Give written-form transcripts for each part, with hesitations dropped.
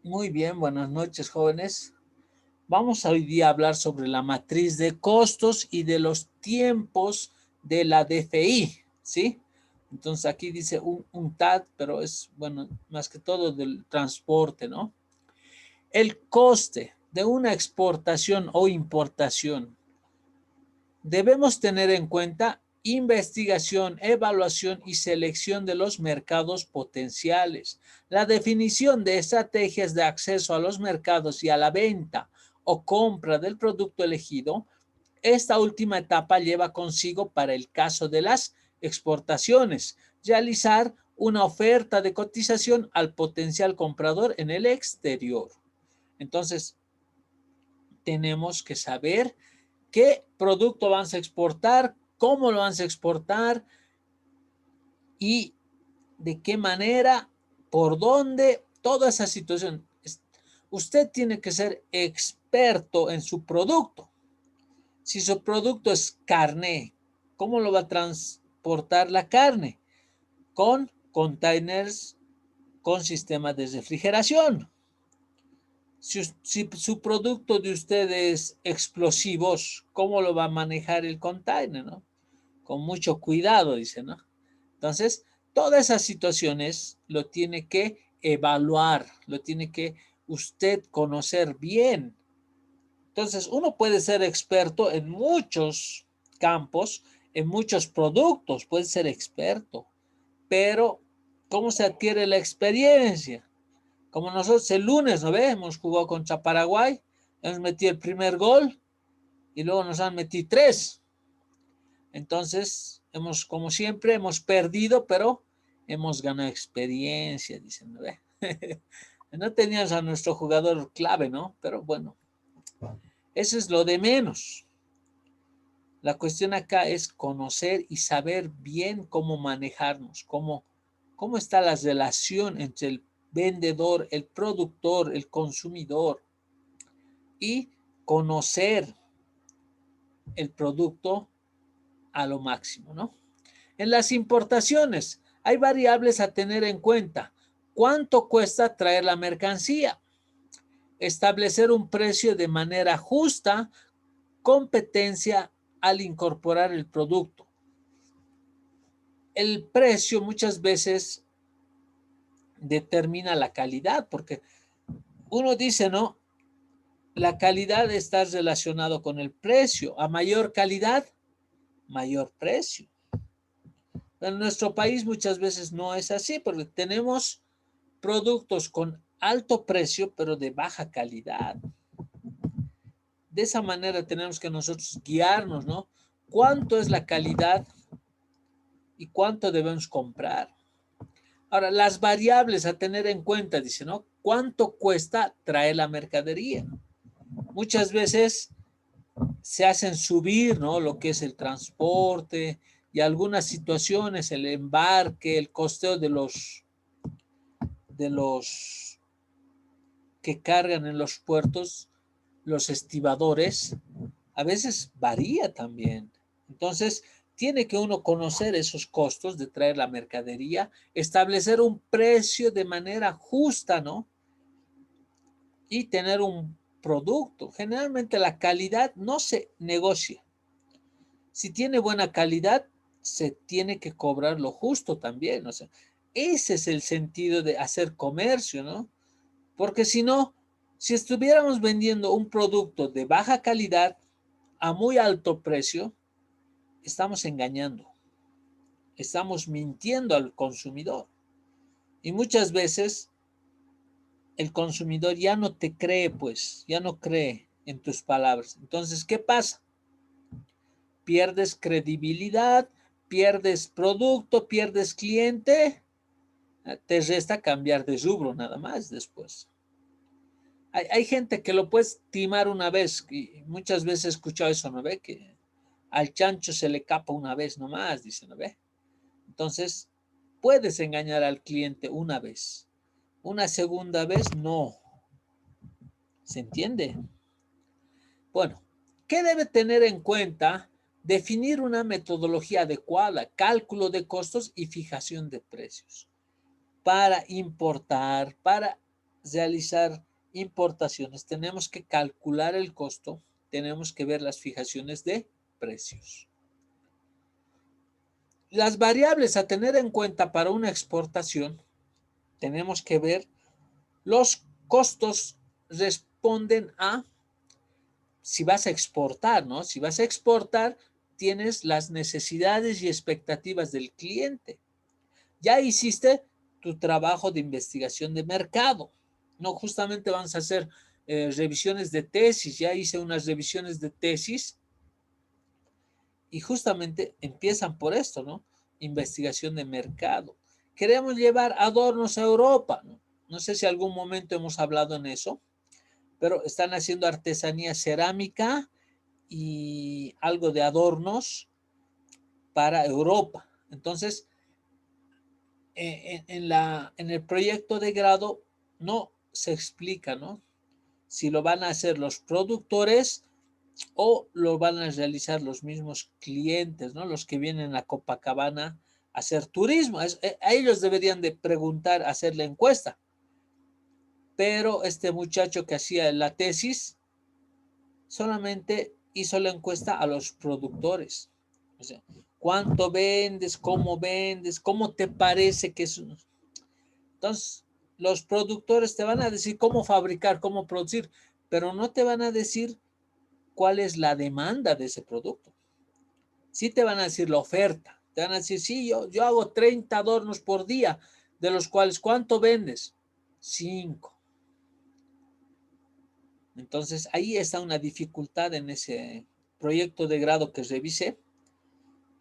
Muy bien, buenas noches, jóvenes. Vamos a hoy día a hablar sobre la matriz de costos y de los tiempos de la DFI, ¿sí? Entonces aquí dice un TAD, pero es, bueno, más que todo del transporte, ¿no? El coste de una exportación o importación. Debemos tener en cuenta investigación, evaluación y selección de los mercados potenciales, la definición de estrategias de acceso a los mercados y a la venta o compra del producto elegido. Esta última etapa lleva consigo, para el caso de las exportaciones, realizar una oferta de cotización al potencial comprador en el exterior. Entonces, tenemos que saber qué producto vas a exportar, cómo lo vas a exportar y de qué manera, por dónde, toda esa situación. Usted tiene que ser experto en su producto. Si su producto es carne, ¿cómo lo va a transportar la carne? Con containers con sistema de refrigeración. Si su producto de usted es explosivos, ¿cómo lo va a manejar el container, no? Con mucho cuidado, dice, ¿no? Entonces, todas esas situaciones lo tiene que evaluar, lo tiene que usted conocer bien. Entonces, uno puede ser experto en muchos campos, en muchos productos, puede ser experto, pero ¿cómo se adquiere la experiencia? Como nosotros el lunes, ¿no ve? Hemos jugado contra Paraguay, hemos metido el primer gol y luego nos han metido tres. Entonces, como siempre, hemos perdido, pero hemos ganado experiencia, dicen, ¿no ve? No teníamos a nuestro jugador clave, ¿no? Pero bueno, eso es lo de menos. La cuestión acá es conocer y saber bien cómo manejarnos, cómo está la relación entre el vendedor, el productor, el consumidor y conocer el producto a lo máximo, ¿no? En las importaciones hay variables a tener en cuenta. ¿Cuánto cuesta traer la mercancía? Establecer un precio de manera justa, competencia al incorporar el producto. El precio muchas veces determina la calidad, porque uno dice, ¿no? La calidad está relacionado con el precio. A mayor calidad, mayor precio. En nuestro país muchas veces no es así, porque tenemos productos con alto precio, pero de baja calidad. De esa manera tenemos que nosotros guiarnos, ¿no? ¿Cuánto es la calidad y cuánto debemos comprar? Ahora, las variables a tener en cuenta, dice, ¿no? ¿Cuánto cuesta traer la mercadería? Muchas veces se hacen subir, ¿no? Lo que es el transporte y algunas situaciones, el embarque, el costeo de los que cargan en los puertos, los estibadores, a veces varía también. Entonces, tiene que uno conocer esos costos de traer la mercadería, establecer un precio de manera justa, ¿no? Y tener un producto. Generalmente la calidad no se negocia. Si tiene buena calidad, se tiene que cobrar lo justo también. O sea, ese es el sentido de hacer comercio, ¿no? Porque si no, si estuviéramos vendiendo un producto de baja calidad a muy alto precio, estamos engañando, estamos mintiendo al consumidor. Y muchas veces el consumidor ya no te cree, pues, ya no cree en tus palabras. Entonces, ¿qué pasa? Pierdes credibilidad, pierdes producto, pierdes cliente, te resta cambiar de rubro nada más después. Hay gente que lo puedes timar una vez, y muchas veces he escuchado eso, ¿no ve? Que al chancho se le capa una vez nomás, dice, ¿no ve? Entonces, puedes engañar al cliente una vez. Una segunda vez, no. ¿Se entiende? Bueno, ¿qué debe tener en cuenta? Definir una metodología adecuada, cálculo de costos y fijación de precios para importar, para realizar importaciones, tenemos que calcular el costo, tenemos que ver las fijaciones de precios. Las variables a tener en cuenta para una exportación, tenemos que ver los costos responden a si vas a exportar, ¿no? Si vas a exportar, tienes las necesidades y expectativas del cliente. Ya hiciste tu trabajo de investigación de mercado, ¿no? Justamente vamos a hacer revisiones de tesis, ya hice unas revisiones de tesis y justamente empiezan por esto, ¿no? Investigación de mercado. Queremos llevar adornos a Europa, ¿no? No sé si algún momento hemos hablado en eso, pero están haciendo artesanía cerámica y algo de adornos para Europa. Entonces, en el proyecto de grado no se explica, ¿no? Si lo van a hacer los productores o lo van a realizar los mismos clientes, ¿no? Los que vienen a Copacabana a hacer turismo. A ellos deberían de preguntar, hacer la encuesta. Pero este muchacho que hacía la tesis solamente hizo la encuesta a los productores. O sea, ¿cuánto vendes? ¿Cómo te parece que es? Entonces, los productores te van a decir cómo fabricar, cómo producir, pero no te van a decir cuál es la demanda de ese producto. Sí te van a decir la oferta. Te van a decir, sí, yo hago 30 adornos por día, de los cuales, ¿cuánto vendes? 5. Entonces, ahí está una dificultad en ese proyecto de grado que revisé,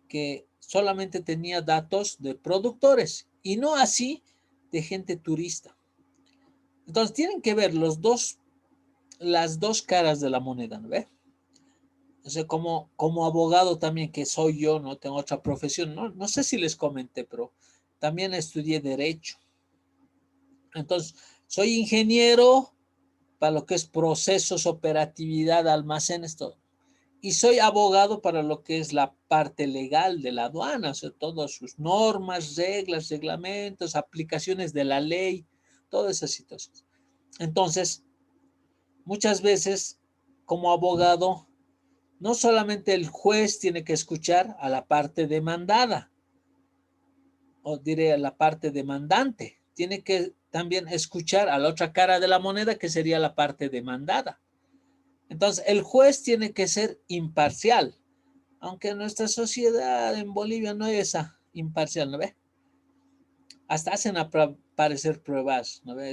que solamente tenía datos de productores y no así de gente turista. Entonces, tienen que ver las dos caras de la moneda, ¿no ve? O sea, como abogado también que soy yo, no tengo otra profesión, no sé si les comenté, pero también estudié derecho. Entonces, soy ingeniero para lo que es procesos, operatividad, almacenes, todo. Y soy abogado para lo que es la parte legal de la aduana, o sea, todas sus normas, reglas, reglamentos, aplicaciones de la ley, todas esas situaciones. Entonces, muchas veces, como abogado, no solamente el juez tiene que escuchar a la parte demandada, o diré a la parte demandante, tiene que también escuchar a la otra cara de la moneda, que sería la parte demandada. Entonces, el juez tiene que ser imparcial, aunque en nuestra sociedad en Bolivia no hay esa imparcial, ¿no ve? Hasta hacen aparecer pruebas, ¿no ve?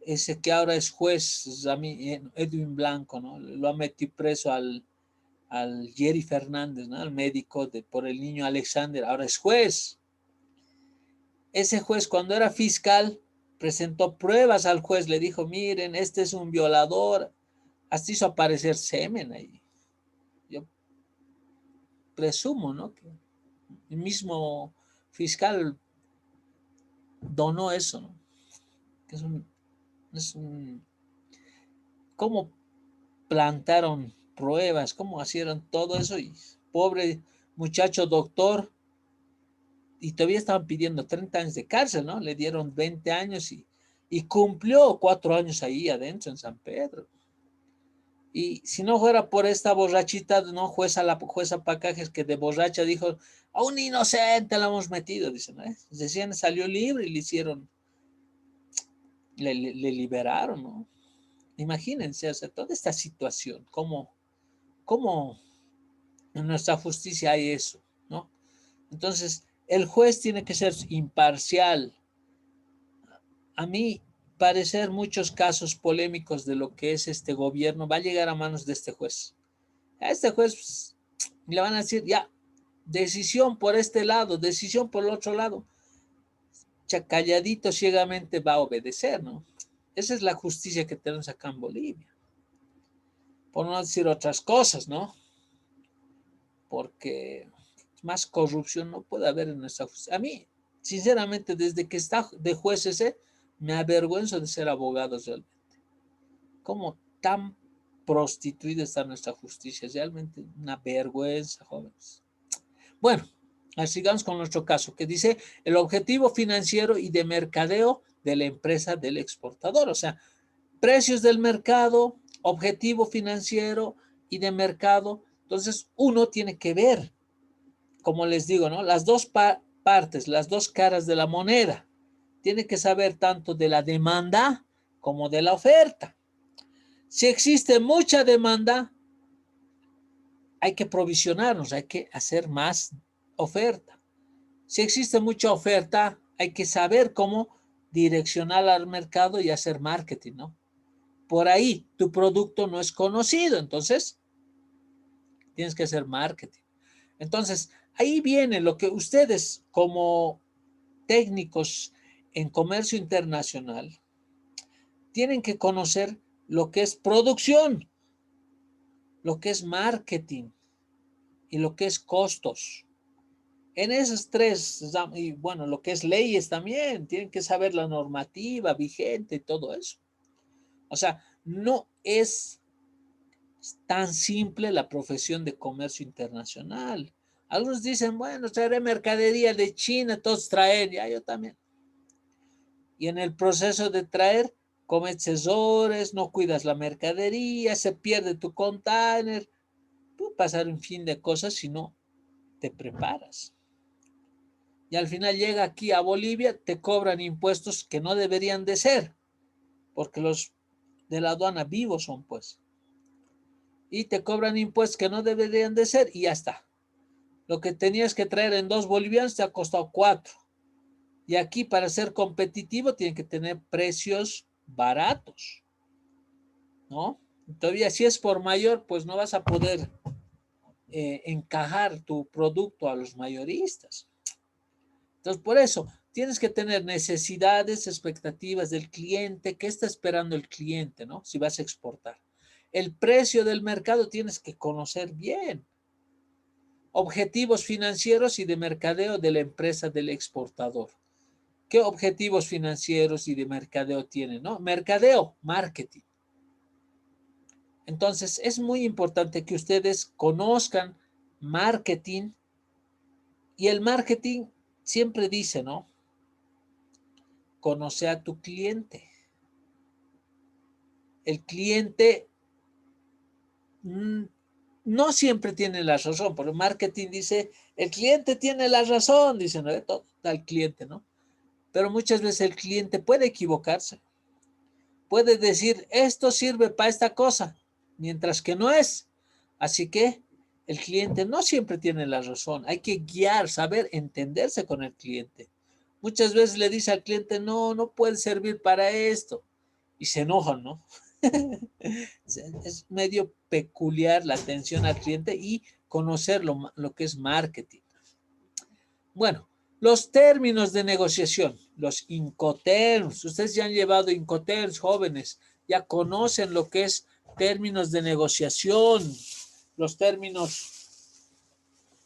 Ese que ahora es juez, Edwin Blanco, ¿no? Lo ha metido preso al Jerry Fernández, ¿no? Al médico por el niño Alexander, ahora es juez. Ese juez cuando era fiscal presentó pruebas al juez, le dijo, miren, este es un violador, hasta hizo aparecer semen ahí. Yo presumo, ¿no? Que el mismo fiscal donó eso, ¿no? Que ¿cómo plantaron pruebas? ¿Cómo hicieron todo eso? Y pobre muchacho doctor, y todavía estaban pidiendo 30 años de cárcel, ¿no? Le dieron 20 años y cumplió 4 años ahí adentro en San Pedro. Y si no fuera por esta borrachita, no, la jueza Pacajes, que de borracha dijo, a un inocente la hemos metido, dicen, ¿no? Recién salió libre y le hicieron, le liberaron, ¿no? Imagínense, o sea, toda esta situación, cómo en nuestra justicia hay eso, ¿no? Entonces, el juez tiene que ser imparcial. A mí parecer muchos casos polémicos de lo que es este gobierno va a llegar a manos de este juez. A este juez pues, le van a decir, ya, decisión por este lado, decisión por el otro lado. Calladito ciegamente va a obedecer, ¿no? Esa es la justicia que tenemos acá en Bolivia. Por no decir otras cosas, ¿no? Porque más corrupción no puede haber en nuestra justicia. A mí, sinceramente, desde que está de juez ese, me avergüenzo de ser abogado realmente. ¿Cómo tan prostituida está nuestra justicia? Realmente una vergüenza, jóvenes. Bueno, sigamos con nuestro caso, que dice el objetivo financiero y de mercadeo de la empresa del exportador. O sea, precios del mercado, objetivo financiero y de mercado. Entonces, uno tiene que ver, como les digo, ¿no? Las dos partes, las dos caras de la moneda. Tiene que saber tanto de la demanda como de la oferta. Si existe mucha demanda, hay que provisionarnos, hay que hacer más oferta. Si existe mucha oferta, hay que saber cómo direccionar al mercado y hacer marketing, ¿no? Por ahí tu producto no es conocido, entonces tienes que hacer marketing. Entonces, ahí viene lo que ustedes como técnicos en comercio internacional tienen que conocer lo que es producción, lo que es marketing y lo que es costos. En esos tres, y bueno, lo que es leyes también, tienen que saber la normativa vigente y todo eso. O sea, no es tan simple la profesión de comercio internacional. Algunos dicen, bueno, traeré mercadería de China, todos traen, ya yo también. Y en el proceso de traer, cometes errores, no cuidas la mercadería, se pierde tu container, puede pasar un fin de cosas si no te preparas. Y al final llega aquí a Bolivia, te cobran impuestos que no deberían de ser, porque los de la aduana vivos son, pues. Y te cobran impuestos que no deberían de ser y ya está. Lo que tenías que traer en 2 bolivianos te ha costado 4. Y aquí para ser competitivo tienen que tener precios baratos, ¿no? Todavía si es por mayor, pues no vas a poder encajar tu producto a los mayoristas. Entonces, por eso, tienes que tener necesidades, expectativas del cliente, qué está esperando el cliente, ¿no? Si vas a exportar. El precio del mercado tienes que conocer bien. Objetivos financieros y de mercadeo de la empresa del exportador. ¿Qué objetivos financieros y de mercadeo tiene, no? Mercadeo, marketing. Entonces, es muy importante que ustedes conozcan marketing y el marketing siempre dice, ¿no? Conoce a tu cliente. El cliente no siempre tiene la razón, porque el marketing dice, el cliente tiene la razón, dice, ¿no? Todo el cliente, ¿no? Pero muchas veces el cliente puede equivocarse. Puede decir, esto sirve para esta cosa, mientras que no es. Así que el cliente no siempre tiene la razón. Hay que guiar, saber entenderse con el cliente. Muchas veces le dice al cliente, no, no puede servir para esto. Y se enojan, ¿no? Es medio peculiar la atención al cliente y conocer lo que es marketing. Bueno, los términos de negociación, los Incoterms. Ustedes ya han llevado Incoterms, jóvenes, ya conocen lo que es términos de negociación, los términos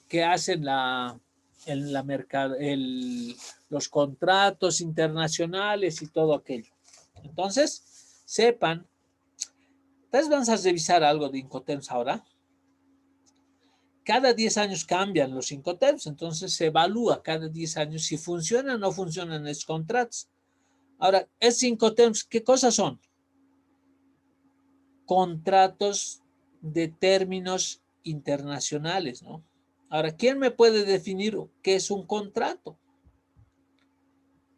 que hacen en la los contratos internacionales y todo aquello. Entonces, sepan, ¿ustedes van a revisar algo de Incoterms ahora? Cada 10 años cambian los Incoterms, entonces se evalúa cada 10 años si funcionan o no funcionan los contratos. Ahora, es Incoterms, ¿qué cosas son? Contratos de términos internacionales, ¿no? Ahora, ¿quién me puede definir qué es un contrato?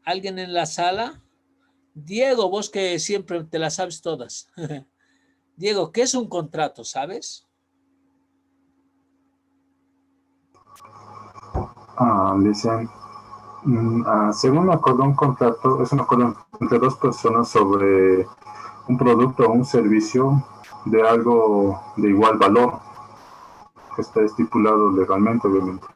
¿Alguien en la sala? Diego, vos que siempre te las sabes todas. Diego, ¿qué es un contrato, sabes? Dicen, según me acuerdo, un contrato es un acuerdo entre dos personas sobre un producto o un servicio de algo de igual valor que está estipulado legalmente, obviamente.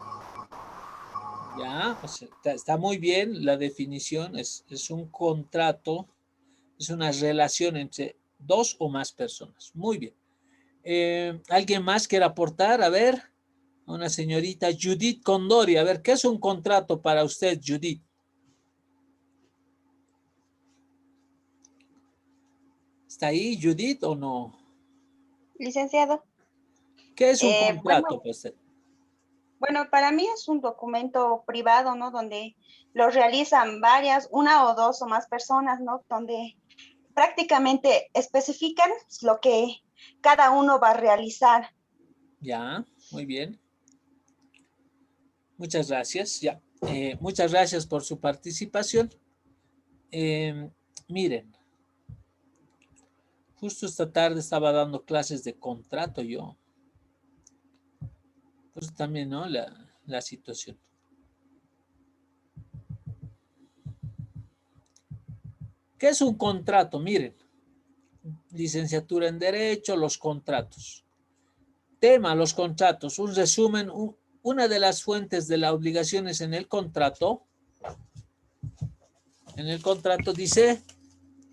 Ya, o sea, está muy bien la definición, es un contrato, es una relación entre dos o más personas. Muy bien. ¿Alguien más quiere aportar? A ver, una señorita Judith Condori. A ver, ¿qué es un contrato para usted, Judith? ¿Está ahí, Judith, o no? Licenciado, ¿Qué es un bueno, contrato para usted? Bueno, para mí es un documento privado, ¿no? Donde lo realizan varias, una o dos o más personas, ¿no? Donde prácticamente especifican lo que cada uno va a realizar. Ya, muy bien. Muchas gracias. Ya. Muchas gracias por su participación. Eh, miren, justo esta tarde estaba dando clases de contrato yo. Pues también, ¿no? La situación. ¿Qué es un contrato? Miren, licenciatura en Derecho, los contratos. Tema, los contratos. Un resumen, una de las fuentes de las obligaciones en el contrato dice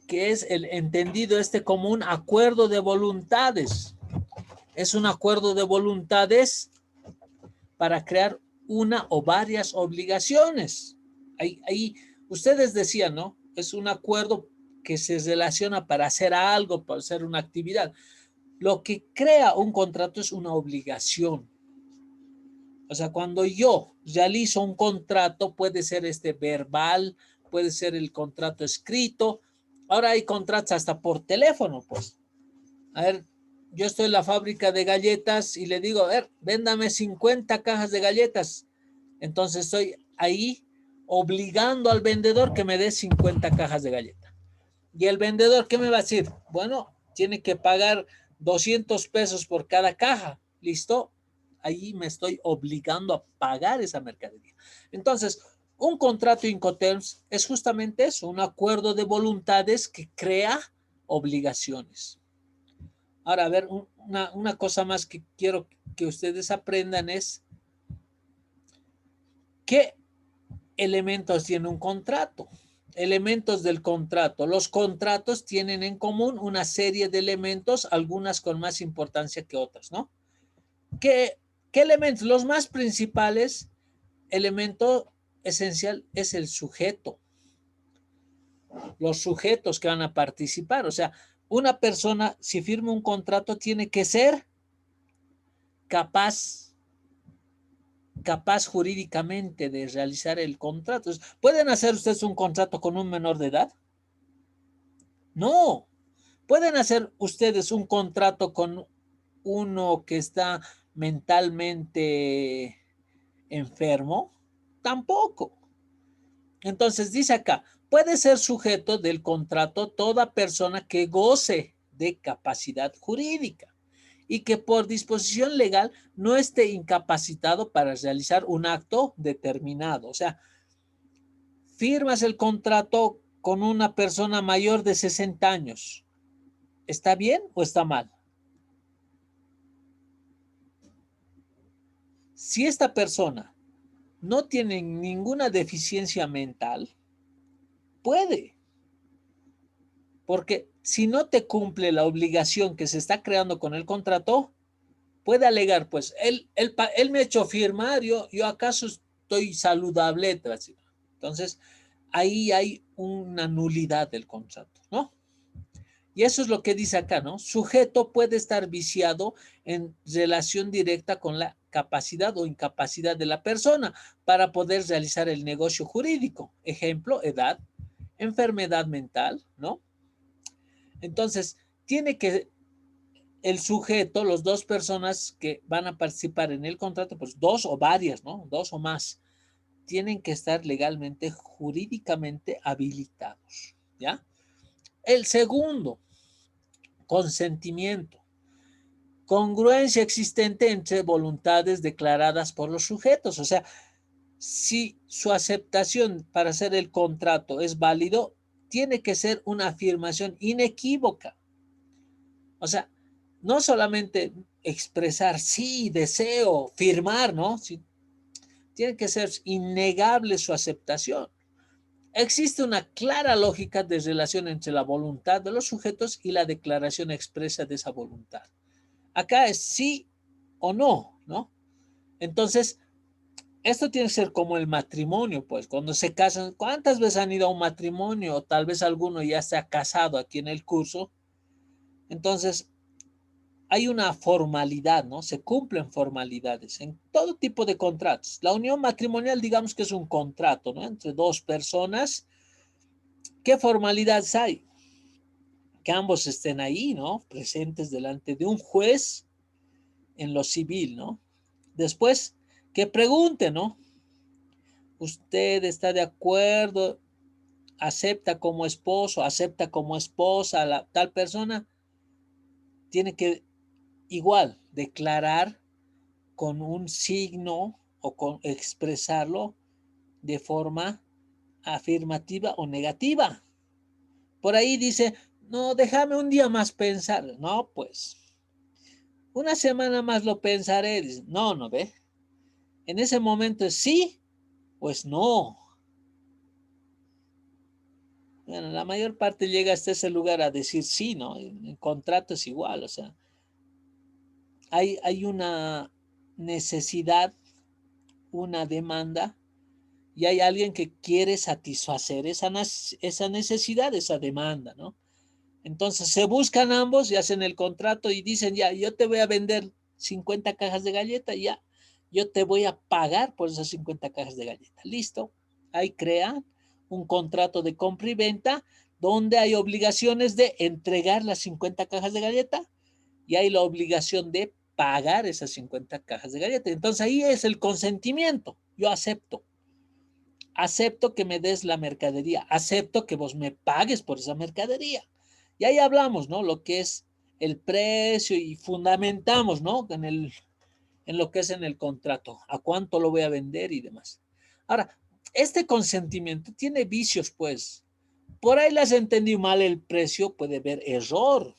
que es el entendido como un acuerdo de voluntades. Es un acuerdo de voluntades para crear una o varias obligaciones. Ahí ustedes decían, ¿no? Es un acuerdo que se relaciona para hacer algo, para hacer una actividad. Lo que crea un contrato es una obligación. O sea, cuando yo realizo un contrato, puede ser verbal, puede ser el contrato escrito. Ahora hay contratos hasta por teléfono, pues. A ver, yo estoy en la fábrica de galletas y le digo, a ver, véndame 50 cajas de galletas. Entonces estoy ahí obligando al vendedor que me dé 50 cajas de galletas. Y el vendedor, ¿qué me va a decir? Bueno, tiene que pagar 200 pesos por cada caja. ¿Listo? Ahí me estoy obligando a pagar esa mercadería. Entonces, un contrato Incoterms es justamente eso, un acuerdo de voluntades que crea obligaciones. Ahora, a ver, una cosa más que quiero que ustedes aprendan es qué elementos tiene un contrato. Elementos del contrato. Los contratos tienen en común una serie de elementos, algunas con más importancia que otras, ¿no? ¿Qué elementos? Los más principales, elemento esencial es el sujeto. Los sujetos que van a participar. O sea, una persona, si firma un contrato, tiene que ser capaz jurídicamente de realizar el contrato. ¿Pueden hacer ustedes un contrato con un menor de edad? No. ¿Pueden hacer ustedes un contrato con uno que está mentalmente enfermo? Tampoco. Entonces dice acá, puede ser sujeto del contrato toda persona que goce de capacidad jurídica y que por disposición legal no esté incapacitado para realizar un acto determinado. O sea, firmas el contrato con una persona mayor de 60 años. ¿Está bien o está mal? Si esta persona no tiene ninguna deficiencia mental, puede. Porque si no te cumple la obligación que se está creando con el contrato, puede alegar, pues, él me ha hecho firmar, yo acaso estoy saludable. Entonces, ahí hay una nulidad del contrato, ¿no? Y eso es lo que dice acá, ¿no? Sujeto puede estar viciado en relación directa con la capacidad o incapacidad de la persona para poder realizar el negocio jurídico. Ejemplo, edad, enfermedad mental, ¿no? Entonces, tiene que el sujeto, las dos personas que van a participar en el contrato, pues dos o varias, ¿no? Dos o más, tienen que estar legalmente, jurídicamente habilitados, ¿ya? El segundo, consentimiento. Congruencia existente entre voluntades declaradas por los sujetos. O sea, si su aceptación para hacer el contrato es válido, tiene que ser una afirmación inequívoca. O sea, no solamente expresar sí, deseo, firmar, ¿no? Sí, tiene que ser innegable su aceptación. Existe una clara lógica de relación entre la voluntad de los sujetos y la declaración expresa de esa voluntad. Acá es sí o no, ¿no? Entonces, esto tiene que ser como el matrimonio, pues, cuando se casan, ¿cuántas veces han ido a un matrimonio? O tal vez alguno ya se ha casado aquí en el curso. Entonces, hay una formalidad, ¿no? Se cumplen formalidades en todo tipo de contratos. La unión matrimonial, digamos que es un contrato, ¿no? Entre dos personas. ¿Qué formalidades hay? Que ambos estén ahí, ¿no? Presentes delante de un juez en lo civil, ¿no? Después, que pregunte, ¿no? ¿Usted está de acuerdo? ¿Acepta como esposo? ¿Acepta como esposa a la tal persona? Tiene que igual declarar con un signo o con expresarlo de forma afirmativa o negativa. Por ahí dice, no, déjame un día más pensar. No, pues, una semana más lo pensaré. Dice, no, no ve. En ese momento es sí, pues no. Bueno, la mayor parte llega hasta ese lugar a decir sí, ¿no? En contrato es igual, o sea, hay una necesidad, una demanda, y hay alguien que quiere satisfacer esa necesidad, esa demanda, ¿no? Entonces se buscan ambos y hacen el contrato y dicen, ya, yo te voy a vender 50 cajas de galleta, ya, yo te voy a pagar por esas 50 cajas de galleta. Listo. Ahí crean un contrato de compra y venta donde hay obligaciones de entregar las 50 cajas de galleta y hay la obligación de pagar esas 50 cajas de galleta. Entonces ahí es el consentimiento. Yo acepto. Acepto que me des la mercadería. Acepto que vos me pagues por esa mercadería. Y ahí hablamos, ¿no? Lo que es el precio y fundamentamos, ¿no? En lo que es en el contrato, a cuánto lo voy a vender y demás. Ahora, este consentimiento tiene vicios, pues. Por ahí les entendí mal el precio, puede haber error.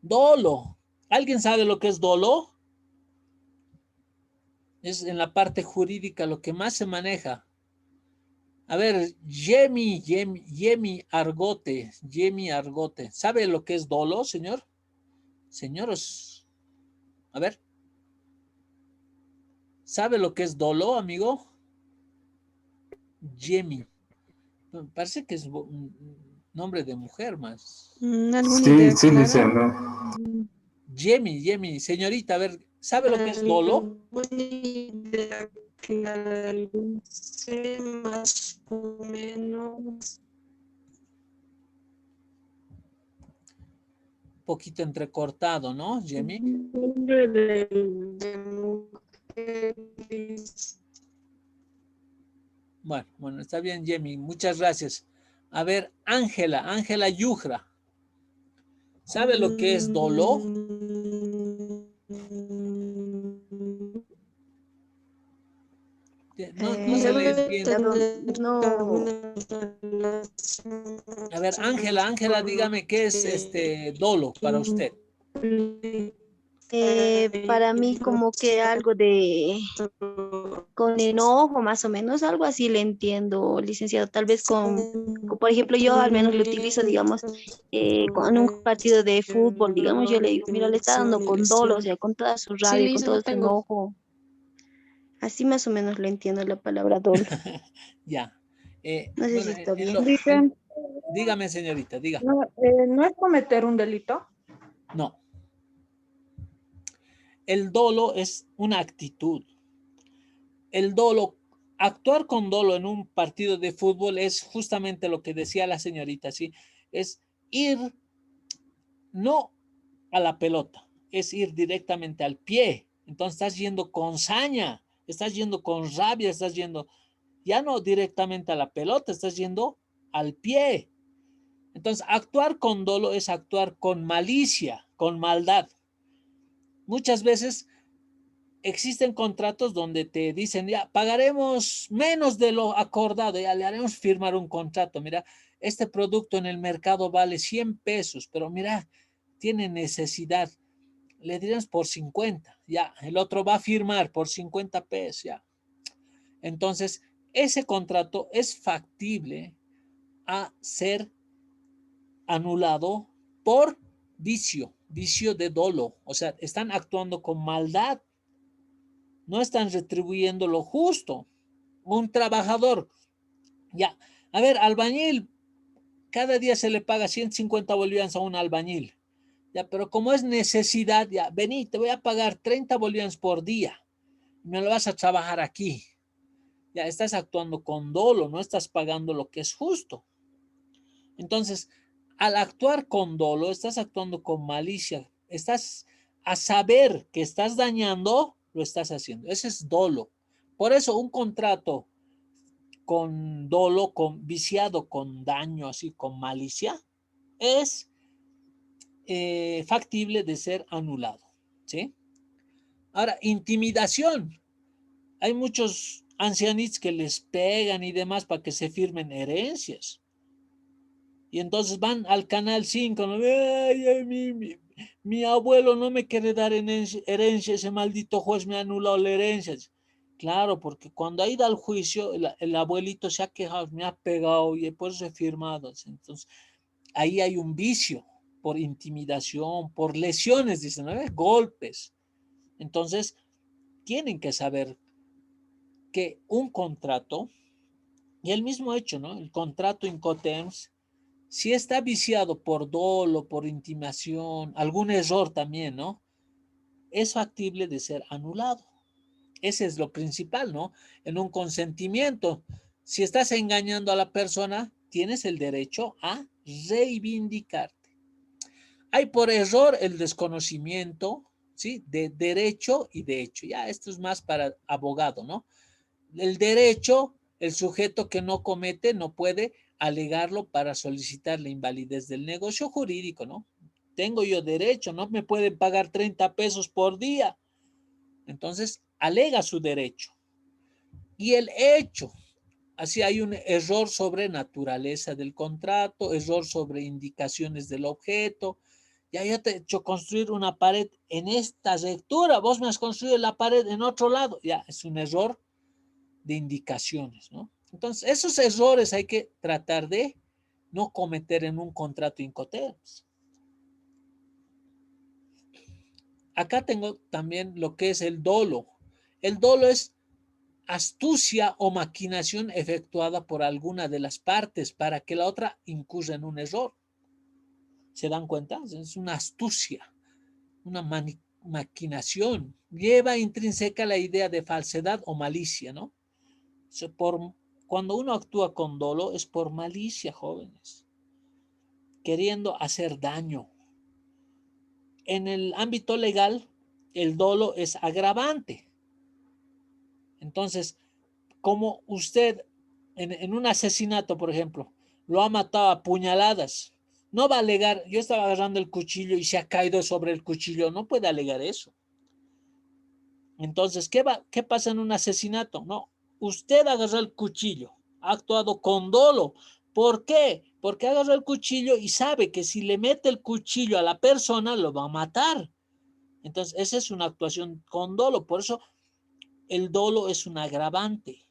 Dolo. ¿Alguien sabe lo que es dolo? Es en la parte jurídica lo que más se maneja. A ver, Yemi Argote. ¿Sabe lo que es dolo, señor? Señores, a ver, ¿sabe lo que es dolo, amigo? Yemi. Parece que es un nombre de mujer más. ¿Alguna Sí, idea sí, clara? Luciano. Yemi, señorita, a ver, ¿sabe lo que es dolo? ¿Alguna idea clara? Sé más o menos. Un poquito entrecortado, ¿no, Yemi? Nombre de mujer. Bueno, está bien, Yemi, muchas gracias. A ver, Ángela Yujra. ¿Sabe lo que es dolo? No se le entiende. No, A ver, Ángela, dígame qué es este dolo para usted. para mí como que algo de con enojo, más o menos, algo así le entiendo, licenciado. Tal vez por ejemplo, yo al menos lo utilizo, digamos, con un partido de fútbol, digamos, yo le digo, mira, le está dando con dolo, o sea, con toda su Sí, rabia, con Lisa, todo yo su tengo. enojo. Así más o menos lo entiendo la palabra dolo. Ya. No sé Bueno, si está bien. Dice, dígame, señorita, diga. no, no es cometer un delito. No. El dolo es una actitud. El dolo, actuar con dolo en un partido de fútbol es justamente lo que decía la señorita, ¿sí? Es ir no a la pelota, es ir directamente al pie. Entonces estás yendo con saña, estás yendo con rabia, estás yendo ya no directamente a la pelota, estás yendo al pie. Entonces, actuar con dolo es actuar con malicia, con maldad. Muchas veces existen contratos donde te dicen, ya, pagaremos menos de lo acordado, ya le haremos firmar un contrato. Mira, este producto en el mercado vale 100 pesos, pero mira, tiene necesidad. Le diremos por 50, ya, el otro va a firmar por 50 pesos, ya. Entonces, ese contrato es factible a ser anulado por vicio de dolo. O sea, están actuando con maldad, no están retribuyendo lo justo. Un trabajador, ya, a ver, albañil, cada día se le paga 150 bolivianos a un albañil. Ya, pero como es necesidad, ya, vení, te voy a pagar 30 bolivianos por día. Me lo vas a trabajar aquí. Ya estás actuando con dolo, no estás pagando lo que es justo. Entonces, al actuar con dolo, estás actuando con malicia. Estás a saber que estás dañando, lo estás haciendo. Ese es dolo. Por eso un contrato con dolo, con viciado, con daño, así, con malicia, es factible de ser anulado. ¿Sí? Ahora, intimidación. Hay muchos ancianitos que les pegan y demás para que se firmen herencias. Y entonces van al canal 5, ¿no? Ay, ay, mi abuelo no me quiere dar herencia, ese maldito juez me ha anulado la herencia. Claro, porque cuando ha ido al juicio, el abuelito se ha quejado, me ha pegado y por eso he firmado. Entonces, ahí hay un vicio por intimidación, por lesiones, dicen, ¿no? Golpes. Entonces, tienen que saber que un contrato, y el mismo hecho, ¿no? El contrato Incoterms, si está viciado por dolo, por intimación, algún error también, ¿no? Es factible de ser anulado. Ese es lo principal, ¿no? En un consentimiento, si estás engañando a la persona, tienes el derecho a reivindicarte. Hay por error el desconocimiento, ¿sí? De derecho y de hecho. Ya, esto es más para abogado, ¿no? El derecho, el sujeto que no comete no puede alegarlo para solicitar la invalidez del negocio jurídico, ¿no? Tengo yo derecho, no me pueden pagar 30 pesos por día. Entonces, alega su derecho. Y el hecho, así hay un error sobre naturaleza del contrato, error sobre indicaciones del objeto. Ya yo te he hecho construir una pared en esta rectura, vos me has construido la pared en otro lado. Ya, es un error de indicaciones, ¿no? Entonces, esos errores hay que tratar de no cometer en un contrato Incoterms. Acá tengo también lo que es el dolo. El dolo es astucia o maquinación efectuada por alguna de las partes para que la otra incurra en un error. ¿Se dan cuenta? Es una astucia, una maquinación. Lleva intrínseca la idea de falsedad o malicia, ¿no? Cuando uno actúa con dolo es por malicia, jóvenes, queriendo hacer daño. En el ámbito legal, el dolo es agravante. Entonces, como usted en un asesinato, por ejemplo, lo ha matado a puñaladas, no va a alegar, yo estaba agarrando el cuchillo y se ha caído sobre el cuchillo, no puede alegar eso. Entonces, ¿qué pasa en un asesinato? No, usted agarró el cuchillo, ha actuado con dolo. ¿Por qué? Porque agarró el cuchillo y sabe que si le mete el cuchillo a la persona, lo va a matar. Entonces, esa es una actuación con dolo. Por eso, el dolo es un agravante,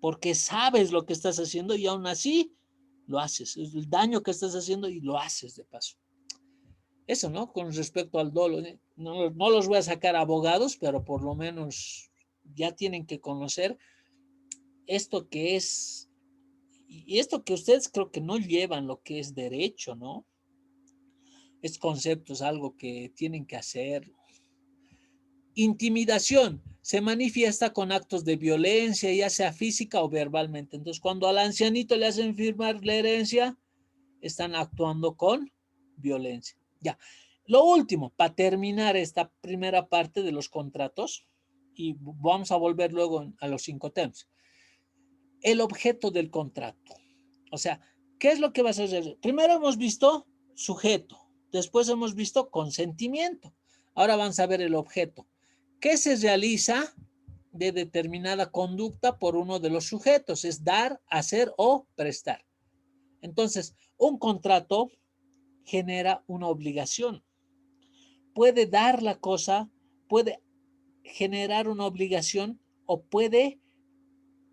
porque sabes lo que estás haciendo y aún así lo haces. Es el daño que estás haciendo y lo haces de paso. Eso, ¿no? Con respecto al dolo. No los voy a sacar abogados, pero por lo menos ya tienen que conocer esto que es, y esto que ustedes creo que no llevan lo que es derecho, ¿no? Este concepto es algo que tienen que hacer. Intimidación se manifiesta con actos de violencia, ya sea física o verbalmente. Entonces, cuando al ancianito le hacen firmar la herencia, están actuando con violencia. Ya. Lo último, para terminar esta primera parte de los contratos, y vamos a volver luego a los Incoterms. El objeto del contrato. O sea, ¿qué es lo que vas a hacer? Primero hemos visto sujeto, después hemos visto consentimiento. Ahora vamos a ver el objeto. ¿Qué se realiza de determinada conducta por uno de los sujetos? Es dar, hacer o prestar. Entonces, un contrato genera una obligación. Puede dar la cosa, puede generar una obligación o puede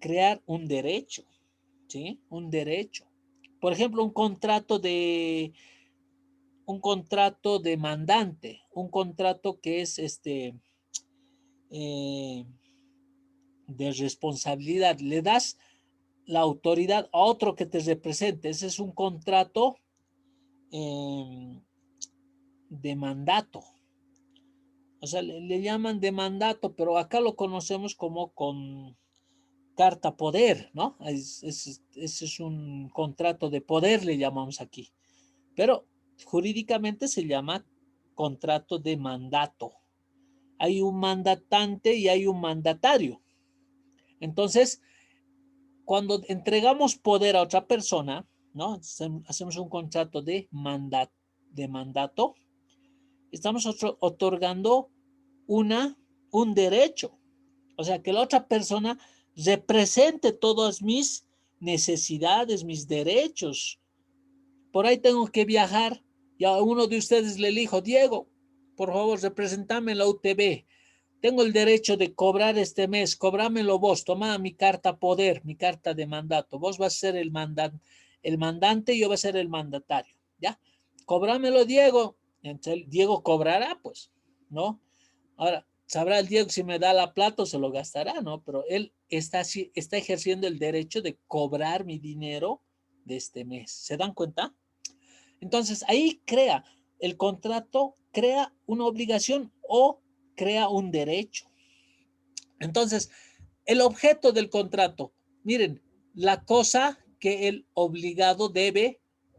crear un derecho, ¿sí? Un derecho. Por ejemplo, un contrato demandante, un contrato que es eh, de responsabilidad. Le das la autoridad a otro que te represente. Ese es un contrato de mandato. O sea, le llaman de mandato, pero acá lo conocemos como con carta poder, ¿no? Ese es un contrato de poder, le llamamos aquí. Pero jurídicamente se llama contrato de mandato. Hay un mandatante y hay un mandatario. Entonces, cuando entregamos poder a otra persona, ¿no? Hacemos un contrato de mandato, estamos otorgando un derecho. O sea, que la otra persona represente todas mis necesidades, mis derechos. Por ahí tengo que viajar y a uno de ustedes le elijo, Diego, por favor, representame en la UTB. Tengo el derecho de cobrar este mes, cobrámelo vos, toma mi carta poder, mi carta de mandato. Vos vas a ser el mandante y yo voy a ser el mandatario, ¿ya? Cobrámelo, Diego. Entonces, Diego cobrará, pues, ¿no? Ahora, sabrá el Diego si me da la plata o se lo gastará, ¿no? Pero él está ejerciendo el derecho de cobrar mi dinero de este mes. ¿Se dan cuenta? Entonces, ahí el contrato crea una obligación o crea un derecho. Entonces, el objeto del contrato, miren, la cosa que el obligado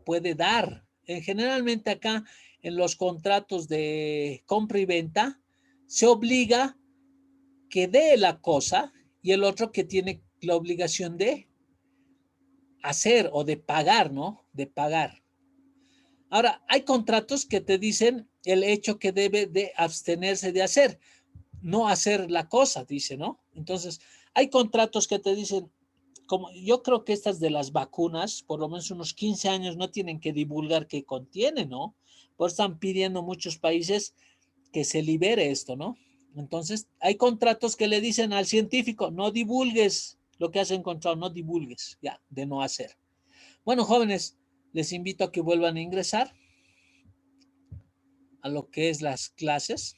puede dar. Generalmente acá en los contratos de compra y venta, se obliga que dé la cosa y el otro que tiene la obligación de hacer o de pagar, ¿no? De pagar. Ahora, hay contratos que te dicen el hecho que debe de abstenerse de hacer, no hacer la cosa, dice, ¿no? Entonces, hay contratos que te dicen, como yo creo que estas de las vacunas, por lo menos unos 15 años no tienen que divulgar qué contiene, ¿no? Por eso están pidiendo muchos países que se libere esto, ¿no? Entonces, hay contratos que le dicen al científico, no divulgues lo que has encontrado, no divulgues, ya, de no hacer. Bueno, jóvenes, les invito a que vuelvan a ingresar a lo que es las clases.